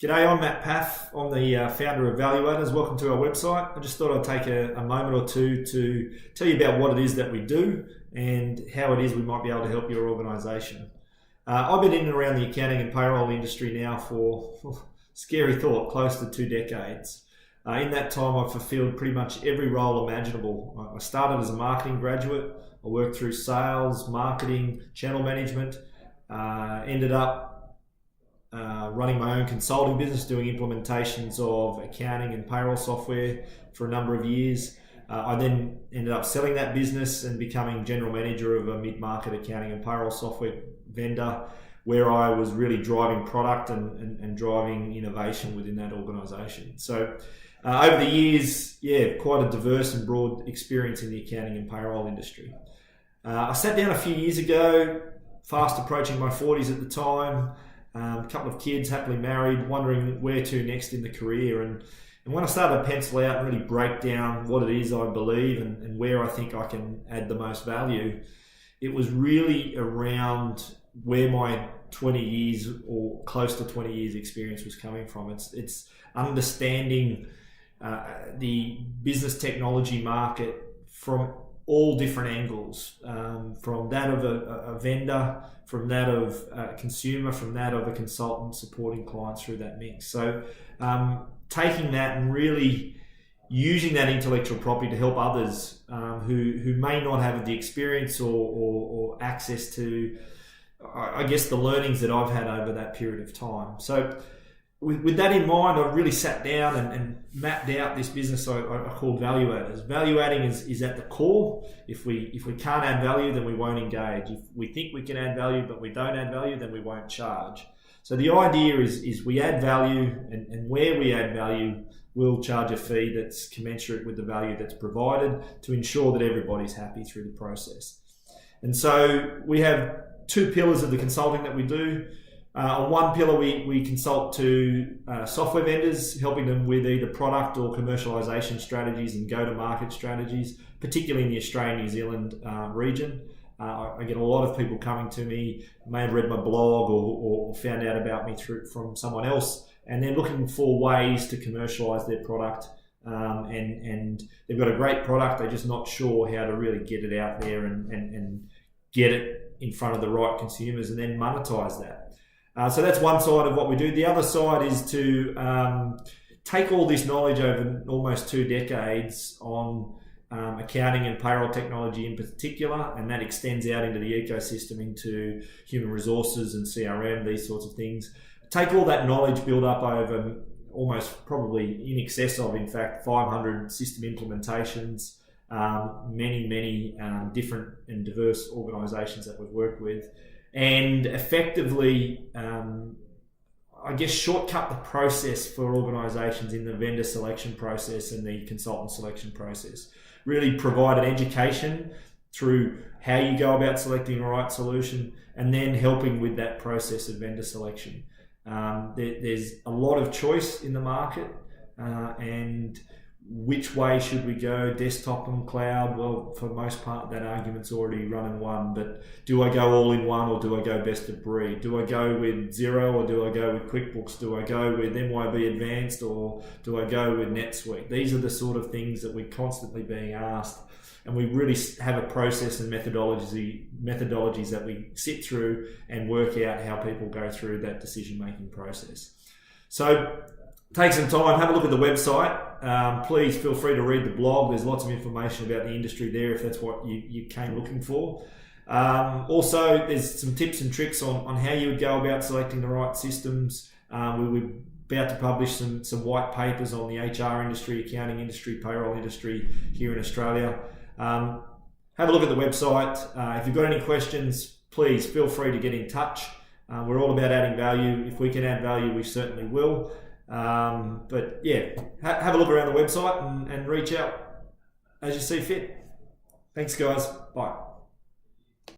G'day, I'm Matt Paff. I'm the founder of Valuators. Welcome to our website. I just thought I'd take a moment or two to tell you about what it is that we do and how it is we might be able to help your organisation. I've been in and around the accounting and payroll industry now for, scary thought, close to 2 decades. In that time, I've fulfilled pretty much every role imaginable. I started as a marketing graduate. I worked through sales, marketing, channel management, ended up running my own consulting business, doing implementations of accounting and payroll software for a number of years. I then ended up selling that business and becoming general manager of a mid-market accounting and payroll software vendor, where I was really driving product and driving innovation within that organisation. So over the years, quite a diverse and broad experience in the accounting and payroll industry. I sat down a few years ago, fast approaching my 40s at the time, a couple of kids, happily married, wondering where to next in the career. And when I started to pencil out and really break down what it is I believe and where I think I can add the most value, it was really around where my 20 years or close to 20 years experience was coming from. It's understanding the business technology market from all different angles, from that of a vendor, from that of a consumer, from that of a consultant supporting clients through that mix. So taking that and really using that intellectual property to help others who may not have the experience or access to, I guess, the learnings that I've had over that period of time. So with that in mind, I really sat down and mapped out this business I called Valuators. Value adding is at the core. If we can't add value, then we won't engage. If we think we can add value but we don't add value, then we won't charge. So the idea is we add value, and where we add value, we'll charge a fee that's commensurate with the value that's provided to ensure that everybody's happy through the process. And so we have 2 pillars of the consulting that we do. On one pillar, we consult to software vendors, helping them with either product or commercialization strategies and go-to-market strategies, particularly in the Australia-New Zealand region. I get a lot of people coming to me, may have read my blog or found out about me from someone else, and they're looking for ways to commercialize their product. And they've got a great product, they're just not sure how to really get it out there and get it in front of the right consumers and then monetize that. So that's one side of what we do. The other side is to take all this knowledge over almost 2 decades on accounting and payroll technology in particular, and that extends out into the ecosystem, into human resources and CRM, these sorts of things. Take all that knowledge built up over almost probably in excess of, in fact, 500 system implementations, many different and diverse organisations that we've worked with, and effectively, I guess, shortcut the process for organisations in the vendor selection process and the consultant selection process. Really provide an education through how you go about selecting the right solution, and then helping with that process of vendor selection. There's a lot of choice in the market, and which way should we go, desktop and cloud? Well, for the most part, that argument's already run and won, but do I go all in one or do I go best of breed? Do I go with Xero or do I go with QuickBooks? Do I go with MYOB Advanced or do I go with NetSuite? These are the sort of things that we're constantly being asked, and we really have a process and methodologies that we sit through and work out how people go through that decision-making process. So take some time, have a look at the website. Please feel free to read the blog. There's lots of information about the industry there if that's what you came looking for. Also, there's some tips and tricks on how you would go about selecting the right systems. We're about to publish some white papers on the HR industry, accounting industry, payroll industry here in Australia. Have a look at the website. If you've got any questions, please feel free to get in touch. We're all about adding value. If we can add value, we certainly will. But yeah, have a look around the website and reach out as you see fit. Thanks, guys. Bye.